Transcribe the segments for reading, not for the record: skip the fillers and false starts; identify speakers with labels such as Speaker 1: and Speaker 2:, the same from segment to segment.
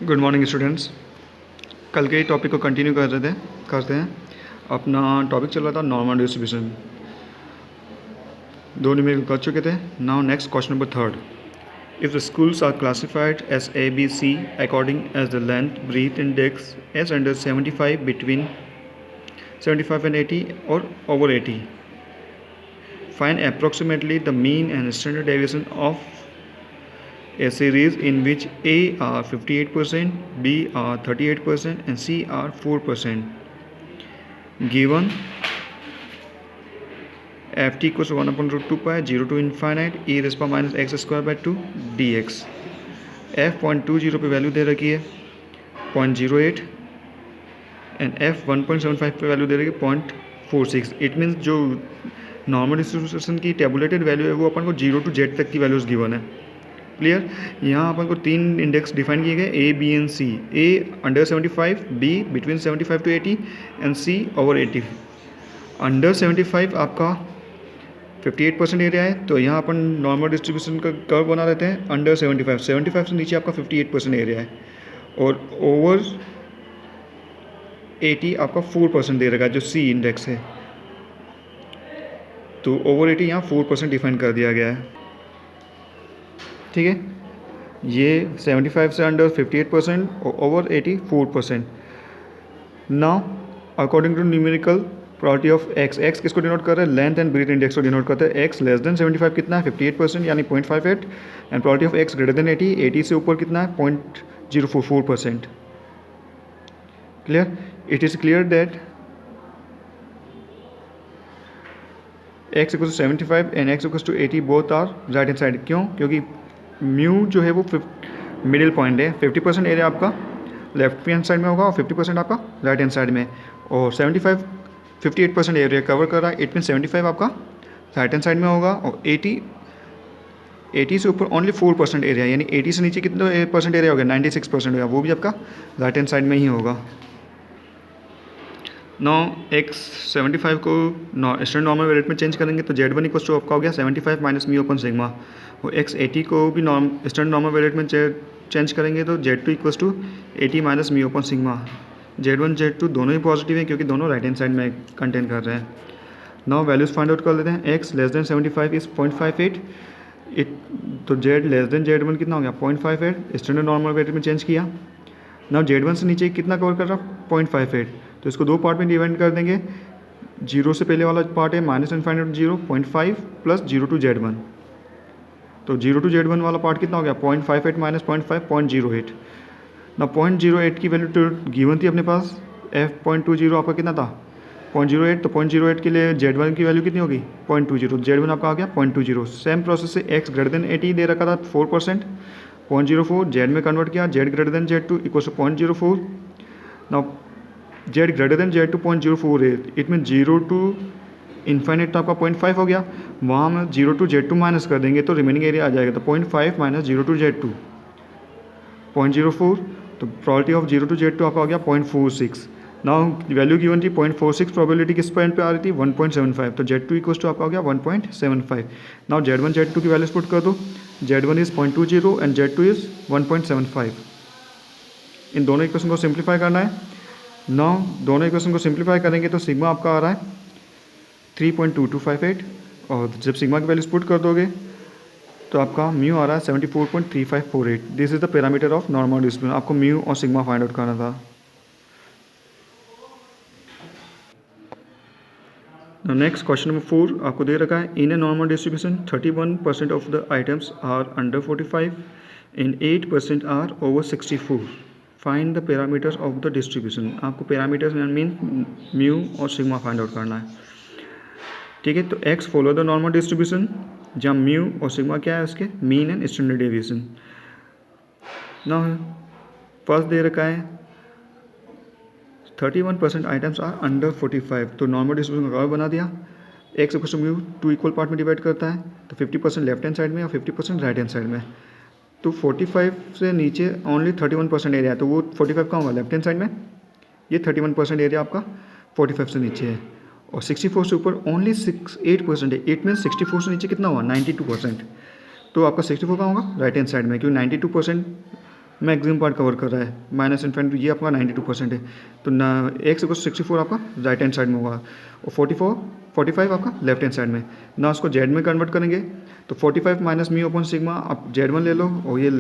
Speaker 1: Good morning students. कल के topic को कंटिन्यू करते हैं। अपना टॉपिक चल रहा था नॉर्मल डिस्ट्रीब्यूशन। 2 न्यूमेरिकल कर चुके थे। Now next question number 3rd। If the schools are classified as A B C according as the length breadth index as under 75 between 75 and 80 or over 80, find approximately the mean and standard deviation of a series in which A are 58%, B are 38% and C are 4%. Given ft equals 1/√2 pi 0 to infinite e raised power minus x square by 2 dx। f 0.20 पे value दे रखी है 0.08 and f 1.75 पे value दे रखी है 0.46। It means जो normal distribution की tabulated value है वो अपन को 0 to z तक की वैल्यूज़ गिवन है। क्लियर। यहाँ अपन को 3 इंडेक्स डिफाइन किए गए A, B and C। A under 75, B between 75 to 80 and C over 80। Under 75 आपका 58% एरिया है, तो यहाँ अपन नॉर्मल डिस्ट्रीब्यूशन का कर्व बना लेते हैं। अंडर 75 से नीचे आपका 58% एरिया है और ओवर 80 आपका 4% दे रखा है जो C इंडेक्स है। तो ओवर 80 यहाँ 4% डिफाइन कर दिया गया है। ठीक है, ये 75 से अंडर 58% और over 80 4%। Now according to numerical property of x, x किसको डिनोट कर रहा है? लेंथ एंड ब्रीथ इंडेक्स को डिनोट करता है। एक्स लेस देन 75 कितना है? 58% यानी 0.58 and property of x greater than 80, 80 से ऊपर कितना है? 0.044%। Clear. It is clear that x equals to 75 and x equals to 80 both are right hand side. क्यों? क्योंकि म्यू जो है वो मिडिल पॉइंट है। 50% एरिया आपका लेफ्ट हैंड साइड में होगा और 50% आपका राइट हैंड साइड में, और 58% एरिया कवर कर रहा है। इट मीन 75 आपका राइट हैंड साइड में होगा और 80 से ऊपर ओनली 4% एरिया, यानी 80 से नीचे कितना परसेंट एरिया होगा? 96% होगा, वो भी आपका राइट हैंड साइड में ही होगा। नौ एक्स 75 को स्टैंडर्ड नॉर्मल वेरिएट में चेंज करेंगे तो Z1 इक्वल टू आपका हो गया 75 माइनस म्यू अपन सिग्मा। और एक्स 80 को भी स्टैंडर्ड नॉर्मल वेरिएट में चेंज करेंगे तो Z2 equal to 80 minus mu अपन सिग्मा। Z1 Z2 दोनों ही पॉजिटिव हैं क्योंकि दोनों राइट हैंड साइड में कंटेन कर रहे हैं। नाउ वैल्यूज़ फाइंड आउट कर लेते हैं। एक्स लेस देन 75 इज़ 0.58, तो Z लेस देन Z1 कितना हो गया? 0.58। स्टैंडर्ड नॉर्मल वेरिएट में चेंज किया। नाउ Z1 से नीचे कितना कवर कर रहा? 0.58, तो इसको 2 पार्ट में डिवाइड कर देंगे। 0 से पहले वाला पार्ट है minus infinite 0 0.5 plus 0 to Z1, तो 0 to Z1 वाला पार्ट कितना हो गया? 0.58 माइनस 0.5 0.08। ना 0.08 की वैल्यू तो गिवन थी अपने पास। f 0.20 आपका कितना था? 0.08, तो 0.08 के लिए Z1 की वैल्यू कितनी होगी? 0.20। Z1 आपका आ गया 0.20। सेम प्रोसेस से x ग्रेटर देन 80 दे रखा था 4%, 0.04 Z में कन्वर्ट किया। Z greater than Z2 equal to 0.04। Now Z greater than Z2 0.04 है, इट मीन 0 to इन्फाइनेट तो आपका 0.5 हो गया। वहाँ हम 0 to Z2 माइनस कर देंगे तो रिमेनिंग एरिया आ जाएगा। तो 0.5 माइनस 0 to Z2 0.04, तो प्रॉपर्टी ऑफ 0 to Z2 आपका हो गया 0.46। नाउ वैल्यू गिवन थी 0.46, प्रोबेबिलिटी किस पॉइंट पे आ रही थी? 1.75, तो Z2 इक्वल टू आपका हो गया 1.75। नाउ Z1 Z2 की वैल्यूज पुट कर दो। Z1 is 0.20 and Z2 is 1.75। इन दोनों इक्वेशन को सिंप्लीफाई करना है। नाउ दोनों इक्वेशन को सिंप्लीफाई करेंगे तो सिग्मा आपका आ रहा है 3.2258, और जब सिग्मा की वैल्यूज पुट कर दोगे तो आपका म्यू आ रहा है 74.3548। This is the parameter of normal distribution. आपको म्यू और सिग्मा फाइंड आउट करना था। नेक्स्ट क्वेश्चन नंबर 4 आपको दे रखा है। In a normal distribution 31% of the items are under 45 and 8% are over 64। Find the parameters of the distribution. आपको parameters mean mu और सिग्मा फाइंड आउट करना है। ठीक है, तो x follow the normal distribution, जहाँ म्यू और सिग्मा क्या है उसके? Mean and standard deviation. ना फर्स्ट दे रखा है 31% आइटम्स आर अंडर 45, तो नॉर्मल डिस्ट्रीब्यूशन का कर्व बना दिया। X equal to mu 2 equal part में डिवाइड करता है, तो 50% लेफ्ट हैंड साइड में और 50% राइट हैंड साइड में। तो 45 से नीचे ओनली 31% एरिया है, तो वो 45 कहाँ होगा? लेफ्ट हैंड साइड में। ये 31% एरिया आपका 45 से नीचे है, और 64 से ऊपर ओनली 8% है। 8 में 64 से नीचे कितना हुआ? 92%। तो आपका 64 कहाँ होगा? राइट हैंड साइड में, क्योंकि 92% मैक्सिमम पार्ट कवर कर रहा है, माइनस इन्फिनिटी ये आपका 92% है। तो ना एक्स इक्वल 64 आपका राइट हैंड साइड में होगा और 45 आपका लेफ्ट हैंड साइड में। ना उसको जेड में कन्वर्ट करेंगे तो 45 माइनस म्यू अपॉन सिग्मा, आप Z1 ले लो और ये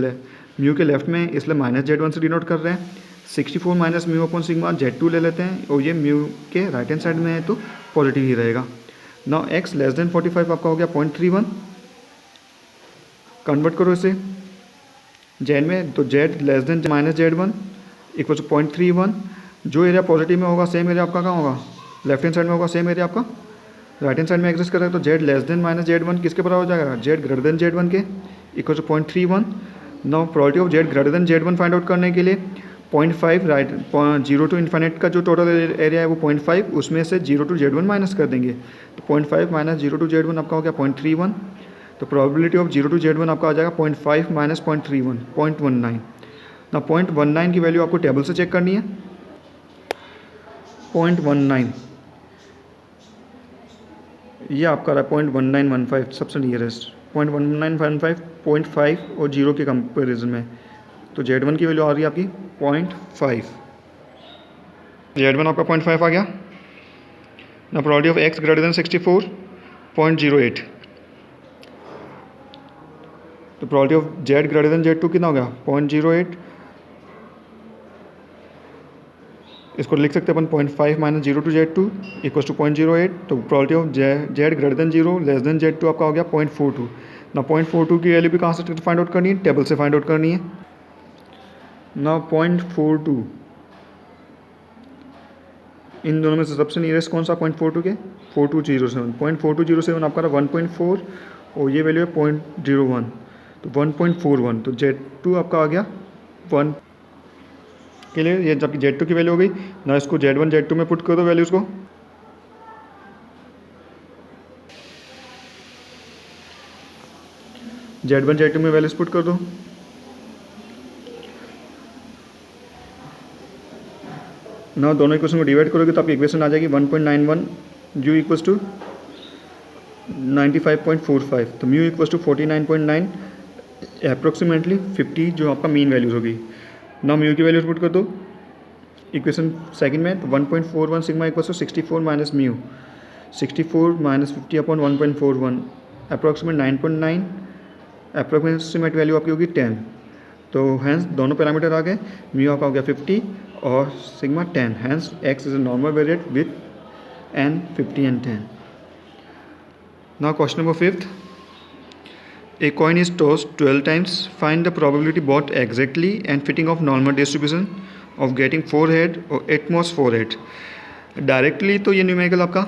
Speaker 1: म्यू के लेफ्ट में इसलिए माइनस Z1 से डिनोट कर रहे हैं। 64 minus mu upon sigma Z2 ले लेते हैं और ये म्यू के राइट हैंड साइड में है तो पॉजिटिव ही रहेगा। ना एक्स लेस देन 45 आपका हो गया 0.31, कन्वर्ट करो इसे जेड में तो Z less than minus Z1 equal to 0.31। जो एरिया पॉजिटिव में होगा सेम एरिया आपका कहाँ होगा, लेफ्ट हैंड साइड में होगा, सेम एरिया आपका राइट हैंड साइड में एग्जिस्ट कर रहा है। तो Z less than minus Z1 किसके बराबर हो जाएगा, जेड ग्रेटर देन Z1 के equal to 0.31। Now probability of z greater than Z1 find out करने के लिए 0.5 राइट 0 टू इन्फिनिट का जो टोटल एरिया है वो 0.5, उसमें से 0 टू Z1 माइनस कर देंगे तो 0.5 माइनस 0 टू Z1 आपका हो गया 0.31। तो प्रोबेबिलिटी ऑफ 0 टू Z1 आपका आ जाएगा 0.5 माइनस 0.31 0.19। ना 0.19 की वैल्यू आपको टेबल से चेक करनी है। 0.19 ये आपका रहा 0.1915 सबसे नियरेस्ट, 0.1915 0.5 और 0 के कंपेरिजन में। तो Z1 की वैल्यू आ रही है आपकी 0.5, Z1 आपका 0.5 आ गया। ना probability of x greater than 64 0.08। तो probability of z greater than Z2 कितना हो गया 0.08। इसको लिख सकते हैं अपन 0.5 minus 0 to Z2 equal to 0.08। तो probability of z greater than 0 less than Z2 आपका हो गया 0.42। ना 0.42 की वैल्यू भी कहाँ से फाइंड आउट करनी है, टेबल से फाइंड आउट करनी है। ना 0.42 इन दोनों में से सबसे नियरेस्ट कौन सा 0.42 के 4207 0.4207 आपका 1.4 और ये वैल्यू है 0.01 तो 1.41। तो Z2 आपका आ गया 1 के लिए, ये जबकि Z2 की वैल्यू हो गई ना, इसको Z1 Z2 में पुट कर दो वैल्यूज़ को। Z1 Z2 में वैल्यूज पुट कर दो। ना दोनों इक्वेशन को डिवाइड करोगे तो आपकी इक्वेशन आ जाएगी 1.91 U इक्वल्स टू 95.45। तो म्यू इक्वल्स टू 49.9 अप्रोक्सीमेटली 50 जो आपका मीन वैल्यूज होगी। ना म्यू की वैल्यूज पुट कर दो इक्वेशन सेकंड में, तो 1.41 sigma equals to 64 minus mu, 64 minus 50 upon 1.41 approximate 9.9, approximate value आपकी होगी 10। तो हैंस दोनों पैरामीटर आ गए, म्यू आपका हो गया 50 और sigma 10, hence x is a normal variate with n 50 and 10। Now question number 5th, a coin is tossed 12 times, find the probability both exactly and fitting of normal distribution of getting 4 head or at most 4 head। Directly तो ये numerical आपका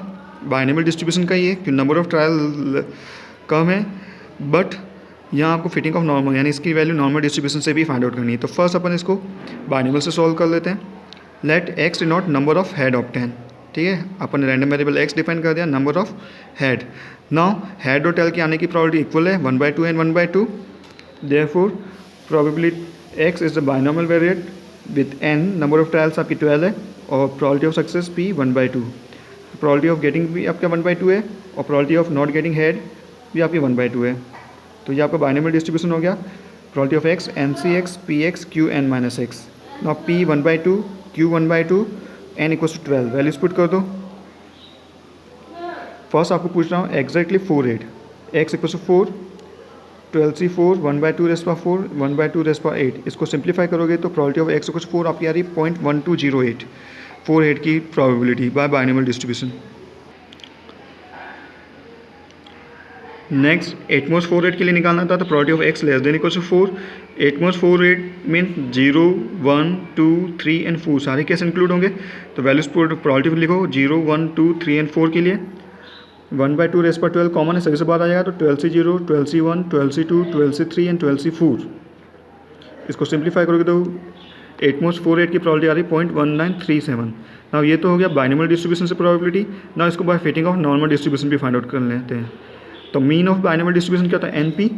Speaker 1: binomial distribution का ही है कि number of trial कम है, but यहाँ आपको fitting of normal यानी इसकी वैल्यू नॉर्मल डिस्ट्रीब्यूशन से भी फाइंड आउट करनी है। तो फर्स्ट अपन इसको बाइनोमियल से सॉल्व कर लेते हैं। Let x denote number of head of 10, ठीक है, अपन रैंडम वेरिएबल एक्स डिफाइन कर दिया, number of head. Now head और टेल के आने की प्रोबेबिलिटी इक्वल है 1/2 and 1/2, therefore probability x is the binomial variate with n number of trials आपकी 12 है और probability of success p 1/2, probability of getting भी आपका 1/2 है और probability of not getting head भी आपकी 1/2 है। तो ये आपका बाइनोमियल डिस्ट्रीब्यूशन हो गया, probability of x NCX PX QN-x। Now p 1/2 q 1/2 n equals to 12, values put कर दो। फर्स्ट आपको पूछ रहा हूँ exactly 4 head, x equals to 4, 12c 4, 1/2 raise power 4, 1/2 raise power 8। इसको सिंप्लीफाई करोगे तो प्रोबेबिलिटी ऑफ x इक्वल्स 4 आपकी आ रही 0.1208, 4 हेड की probability by binomial distribution. Next at most 4 head के लिए निकालना था, तो probability of x less than equals to 4, at most 4 head mean 0 1 2 3 and 4 सारे केस इंक्लूड होंगे। तो वैल्यूज प्रोबेबिलिटी लिखो 0 1 2 3 एंड 4 के लिए 1/2 रेज़ पावर 12 कॉमन है, सभी से बाहर आ जाएगा तो 12c 0, 12c 1, 12c 2, 12c 3 and 12c 4। इसको सिंप्लीफाई करोगे तो एटमोस्ट 4 हेड की प्रोबेबिलिटी आ रही 0.1937। ना ये तो हो गया बाइनोमियल डिस्ट्रीब्यूशन से प्रोबेबिलिटी। ना इसको by fitting of normal distribution भी फाइंड आउट कर लेते हैं। तो मीन ऑफ बाइनोमियल डिस्ट्रीब्यूशन क्या होता है NP,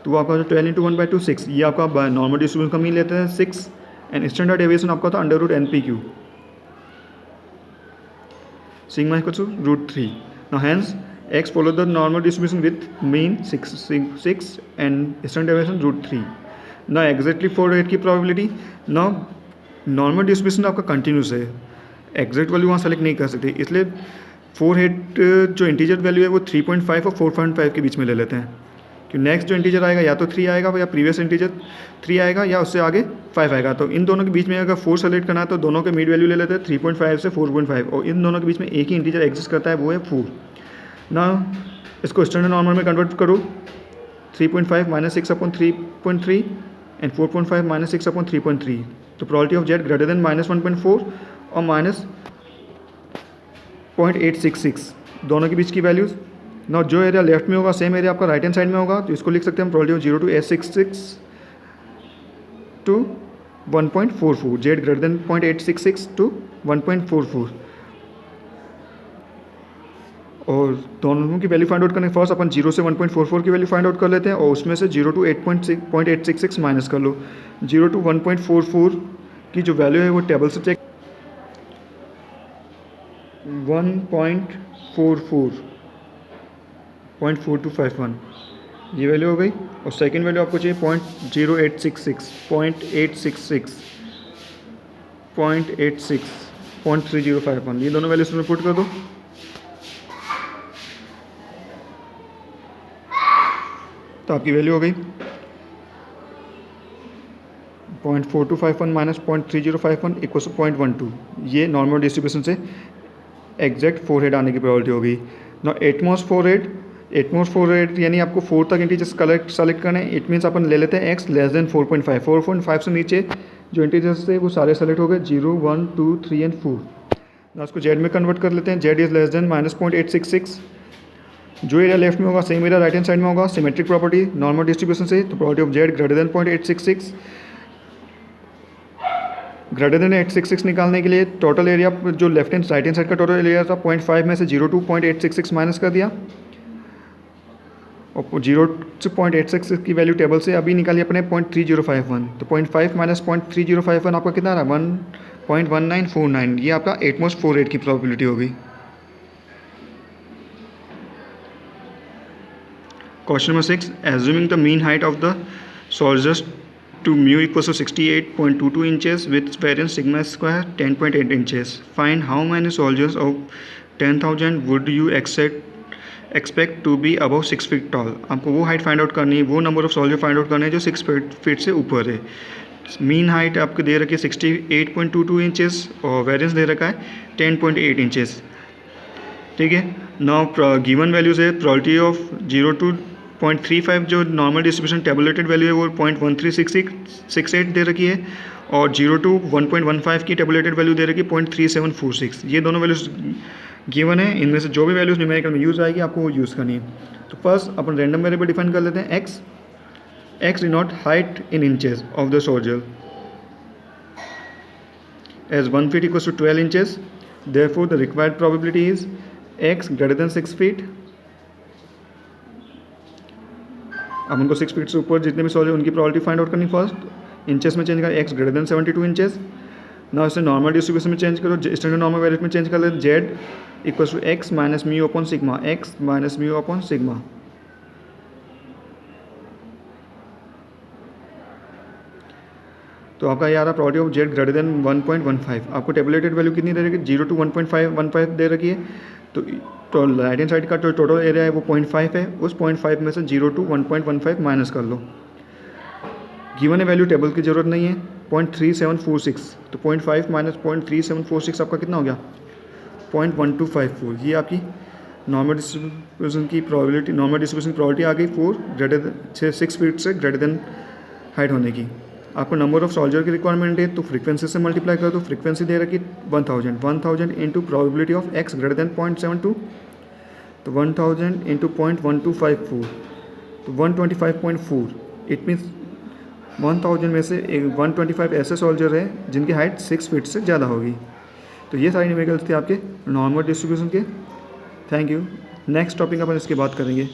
Speaker 1: तो वो आपका 12 × 1/2 6, ये आपका नॉर्मल डिस्ट्रीब्यूशन का मीन लेते हैं 6 एंड स्टैंडर्ड डेविएशन आपका होता है √NPQ, sigma equal to √3। Now hence x follow the normal distribution with mean 6 and standard deviation √3। ना एग्जैक्टली 4 हेड की प्रोबेबिलिटी, ना नॉर्मल डिस्ट्रीब्यूशन आपका कंटिन्यूस है, एग्जैक्ट वैल्यू वहाँ सेलेक्ट नहीं कर सकते, इसलिए 4 हेड जो इंटीजर वैल्यू है वो 3.5 और 4.5 के बीच में ले लेते हैं, कि नेक्स्ट जो इंटीजर आएगा या तो 3 आएगा या प्रीवियस इंटीजर 3 आएगा या उससे आगे 5 आएगा। तो इन दोनों के बीच में अगर 4 सेलेक्ट करना है तो दोनों के मिड वैल्यू ले लेते हैं 3.5 से 4.5, और इन दोनों के बीच में एक ही इंटीजर एग्जिस्ट करता है, वो है 4। ना इसको स्टैंडर्ड नॉर्मल में कन्वर्ट करो, 3.5 माइनस 6/3.3 एंड 4.5 माइनस 6/3.3, तो probability of z greater then -1.4 और -0.866 दोनों के बीच की वैल्यूज़। ना जो एरिया लेफ्ट में होगा सेम एरिया आपका राइट हैंड साइड में होगा, तो इसको लिख सकते हैं हम probability of 0 to 866 to 1.44, Z greater then 0.866 to 1.44। और दोनों की वैल्यू फाइंड आउट करने फर्स्ट अपन 0 से 1.44 की वैल्यू फाइंड आउट कर लेते हैं, और उसमें से 0 to 0.866 माइनस कर लो। 0 to 1.44 की जो वैल्यू है वो टेबल से चेक 1.4251 ये वैल्यू हो गई, और सेकंड वैल्यू आपको चाहिए 0.0866, 0.866, 0.86, 0.3051, ये दोनों वैल्यूज में पुट कर दो। तो आपकी वैल्यू हो गई 0.4251 माइनस 0.3051 इक्वल्स टू 0.12। ये नॉर्मल डिस्ट्रीब्यूशन से एग्जैक्ट 4 हेड आने की प्रोबेबिलिटी होगी। ना एटमॉस 4 हेड यानी आपको 4 तक इंटीजर्स सेलेक्ट करने हैं, इट मीन्स अपन ले लेते हैं x लेस देन 4.5, 4.5 से नीचे जो इंटीजर्स थे वो सारे सेलेक्ट हो गए, 0, 1, 2, 3 एंड 4। ना उसको जेड में कन्वर्ट कर लेते हैं, जेड इज लेस देन -0.866, जो एरिया लेफ्ट में होगा same area right hand side में होगा, सिमेट्रिक प्रॉपर्टी नॉर्मल डिस्ट्रीब्यूशन से, तो probability of z greater then 0.866, greater than 866 निकालने के लिए टोटल एरिया जो left hand right hand side का टोटल एरिया था 0.5 में से 0 to 0.866 माइनस कर दिया, और 0 से 0.866 की वैल्यू टेबल से अभी निकाली अपने 0.3051, तो 0.5 माइनस 0.3051 आपका कितना रहा 1.1949, ये आपका एटमॉस 4 हेड की प्रोबेबिलिटी होगी। Question number 6, assuming the mean height of the soldiers to mu equals to 68.22 inches with variance sigma square 10.8 inches. Find how many soldiers of 10,000 would you expect to be above 6 feet tall. आपको वो height find out करनी है, वो number of soldier find out करने हैं जो 6 feet से ऊपर है। मीन हाइट आपको दे रखी है 68.22 इंचेस और वेरियंस दे रखा है 10.8 इंचेस। ठीक है, नाउ गिवन वैल्यूज है प्रोबेबिलिटी ऑफ 0 to 0.35 जो नॉर्मल डिस्ट्रीब्यूशन टेबुलेटेड वैल्यू है वो 0.1368 दे रखी है, और 0 to 1.15 की टेबुलेटेड वैल्यू दे रखी है 0.3746। ये दोनों वैल्यूज गिवन है, इनमें से जो भी वैल्यूज न्यूमेरिकल में यूज़ आएगी आपको वो यूज़ करनी है। तो फर्स्ट अपन रैंडम वेरिएबल डिफाइन कर लेते हैं x denote height in inches of the soldier as 1 feet equals to 12 inches, therefore the required probability is x greater than 6 feet। अब उनको 6 फीट से ऊपर जितने भी सोल्जर उनकी प्रोबेबिलिटी फाइंड आउट करनी, फर्स्ट इंचेस में चेंज कर x ग्रेटर देन 72 इंचेस। ना उसे नॉर्मल डिस्ट्रीब्यूशन में चेंज करो, स्टैंडर्ड नॉर्मल वेरिएट में चेंज कर ले, z equals to x minus mu upon sigma, x minus mu upon sigma. तो आपका ये आ रहा probability of z greater than 1.15। आपको टेबुलेटेड वैल्यू कितनी दे रखी है 0 to 1.515 दे रखी है, तो राइट हैंड साइड का जो टोटल एरिया है वो 0.5 है, उस 0.5 में से 0 to 1.15 माइनस कर लो। गिवन है वैल्यू टेबल की ज़रूरत नहीं है 0.3746, तो 0.5 माइनस 0.3746 आपका कितना हो गया 0.1254। ये आपकी नॉर्मल डिस्ट्रीब्यूशन की प्रोबेबिलिटी, नॉर्मल डिस्ट्रीब्यूशन की प्रोबेबिलिटी आ गई 4 ग्रेटर देन 6 फीट से ग्रेटर देन हाइट होने की। आपको नंबर ऑफ सोल्जर की रिक्वायरमेंट है तो फ्रीक्वेंसी से मल्टीप्लाई कर दो, फ्रीक्वेंसी दे रखी 1000 into probability of x greater then 0.72, तो 1000 इंटू 0.1254, तो 125.4। इट मीन्स 1000 में से 125 ऐसे सोल्जर हैं जिनकी हाइट 6 फीट से ज़्यादा होगी। तो ये सारी न्यूमेरिकल्स थे आपके नॉर्मल डिस्ट्रीब्यूशन के। Thank you. नेक्स्ट टॉपिक अपन इसकी बात करेंगे।